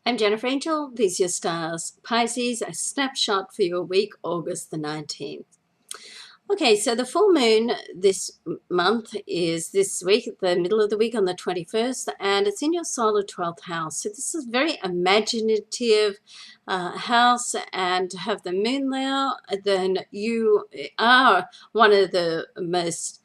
I'm Jennifer Angel. These are your stars. Pisces, a snapshot for your week, August the 19th. Okay, so the full moon this month is this week, at the middle of the week on the 21st, and it's in your solar 12th house. So this is very imaginative house, and to have the moon there, then you are one of the most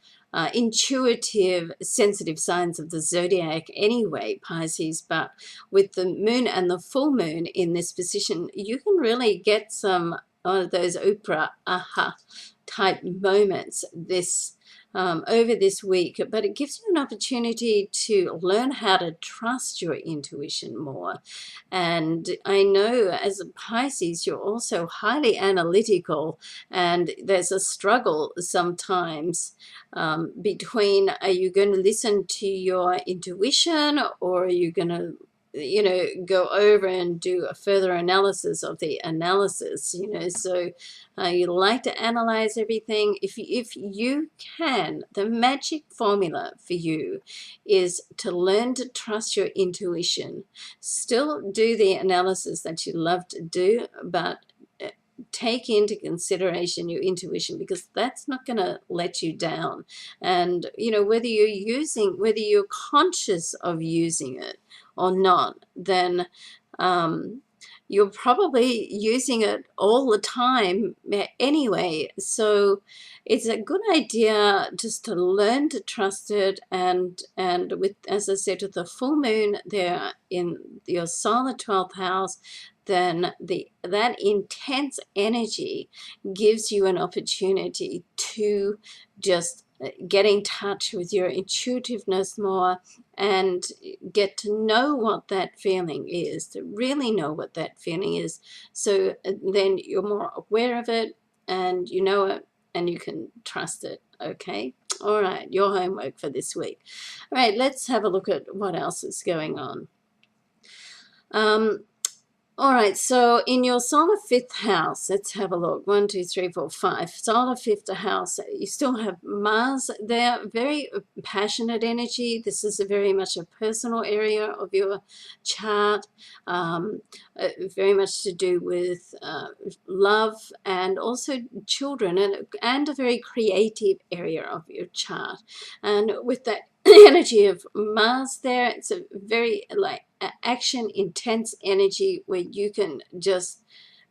intuitive, sensitive signs of the zodiac anyway, Pisces. But with the moon and the full moon in this position, you can really get some of those Oprah aha type moments over this week, but it gives you an opportunity to learn how to trust your intuition more. And I know as a Pisces, you're also highly analytical, and there's a struggle sometimes between, are you going to listen to your intuition, or are you going to go over and do a further analysis of the analysis, so you like to analyze everything. If you can, the magic formula for you is to learn to trust your intuition. Still do the analysis that you love to do, but take into consideration your intuition, because that's not going to let you down. And whether you're conscious of using it or not, then you're probably using it all the time anyway. So it's a good idea just to learn to trust it. And with, as I said, with the full moon there in your solar 12th house, then that intense energy gives you an opportunity to just get in touch with your intuitiveness more and get to know what that feeling is, to really know what that feeling is. So then you're more aware of it, and you know it, and you can trust it. Okay. All right. Your homework for this week. All right. Let's have a look at what else is going on. All right, so in your solar fifth house, let's have a look. 1, 2, 3, 4, 5. Solar fifth house, you still have Mars there. Very passionate energy. This is very much a personal area of your chart. Very much to do with love, and also children, and a very creative area of your chart. And with that energy of Mars there, it's a very action intense energy where you can just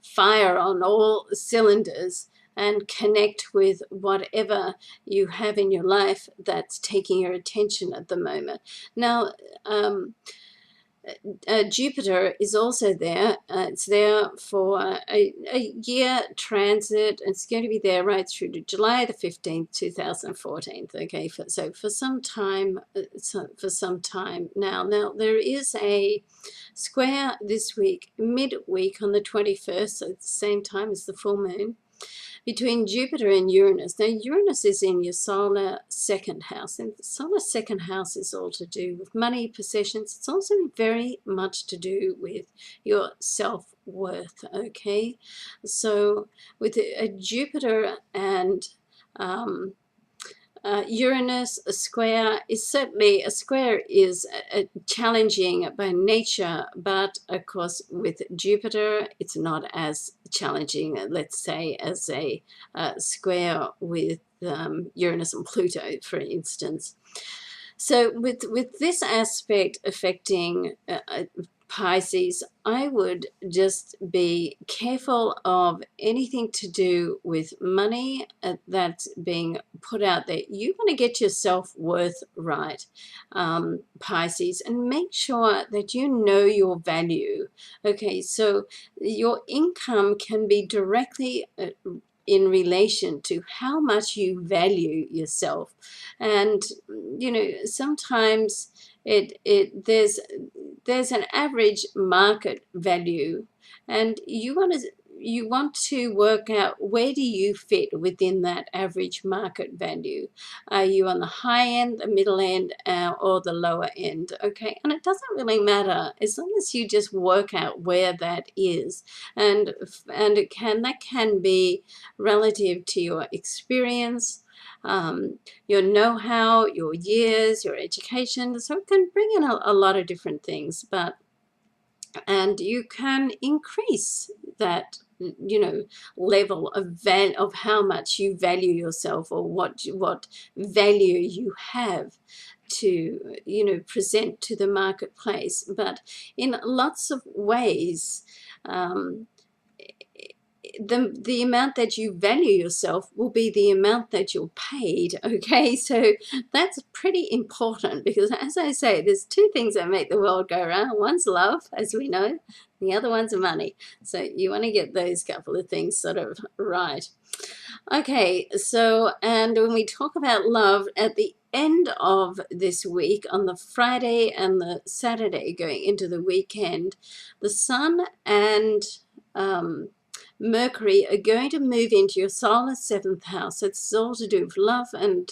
fire on all cylinders and connect with whatever you have in your life that's taking your attention at the moment. Now, Jupiter is also there. It's there for a year transit. It's going to be there right through to July the 15th, 2014. Okay, for some time, now. Now there is a square this week, midweek on the 21st, so at the same time as the full moon, between Jupiter and Uranus. Now, Uranus is in your solar second house, and the solar second house is all to do with money, possessions. It's also very much to do with your self-worth, okay? So with a Jupiter and Uranus, a square is challenging by nature, but of course with Jupiter it's not as challenging, let's say, as a square with Uranus and Pluto, for instance. So with this aspect affecting Pisces, I would just be careful of anything to do with money that's being put out there. You want to get your self-worth right, Pisces, and make sure that you know your value. Okay, so your income can be directly in relation to how much you value yourself. And sometimes there's an average market value, and you want to work out, where do you fit within that average market value? Are you on the high end, the middle end, or the lower end? Okay, and it doesn't really matter as long as you just work out where that is, and that can be relative to your experience, your know-how, your years, your education. So it can bring in a lot of different things. But and you can increase that, level of how much you value yourself, or what value you have to, present to the marketplace. But in lots of ways, um, the amount that you value yourself will be the amount that you're paid. Okay, so that's pretty important, because, as I say, there's two things that make the world go round. One's love, as we know, the other one's money. So you want to get those couple of things sort of right. Okay, so, and when we talk about love, at the end of this week, on the Friday and the Saturday going into the weekend, the Sun and Mercury are going to move into your solar seventh house. It's all to do with love and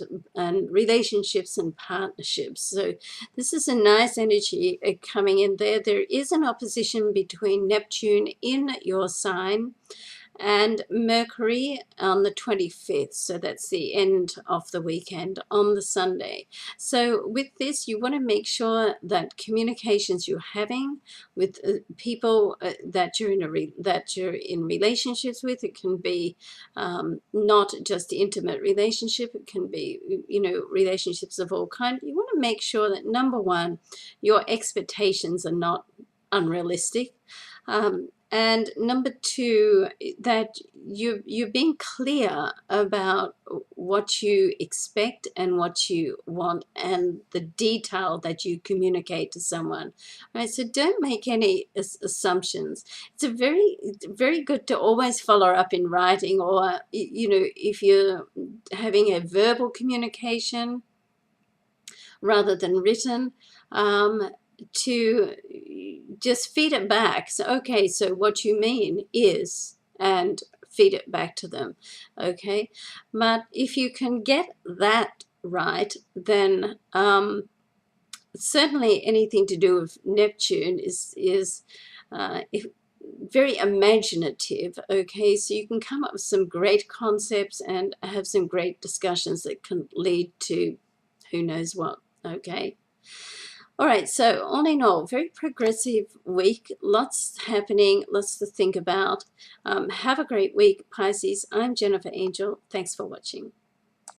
relationships and partnerships. So this is a nice energy coming in there. There is an opposition between Neptune in your sign and Mercury on the 25th. So that's the end of the weekend on the Sunday. So with this, you want to make sure that communications you're having with people that you're in relationships with, it can be not just intimate relationship, it can be, relationships of all kinds. You want to make sure that, number one, your expectations are not unrealistic. And number two, that you're being clear about what you expect and what you want, and the detail that you communicate to someone. Right? So don't make any assumptions. It's very good to always follow up in writing, or if you're having a verbal communication rather than written, to just feed it back. So, okay, so what you mean is, and feed it back to them. Okay, but if you can get that right, then certainly anything to do with Neptune is very imaginative. Okay, so you can come up with some great concepts and have some great discussions that can lead to who knows what. Okay. All right, so all in all, very progressive week, lots happening, lots to think about. Have a great week, Pisces. I'm Jennifer Angel. Thanks for watching.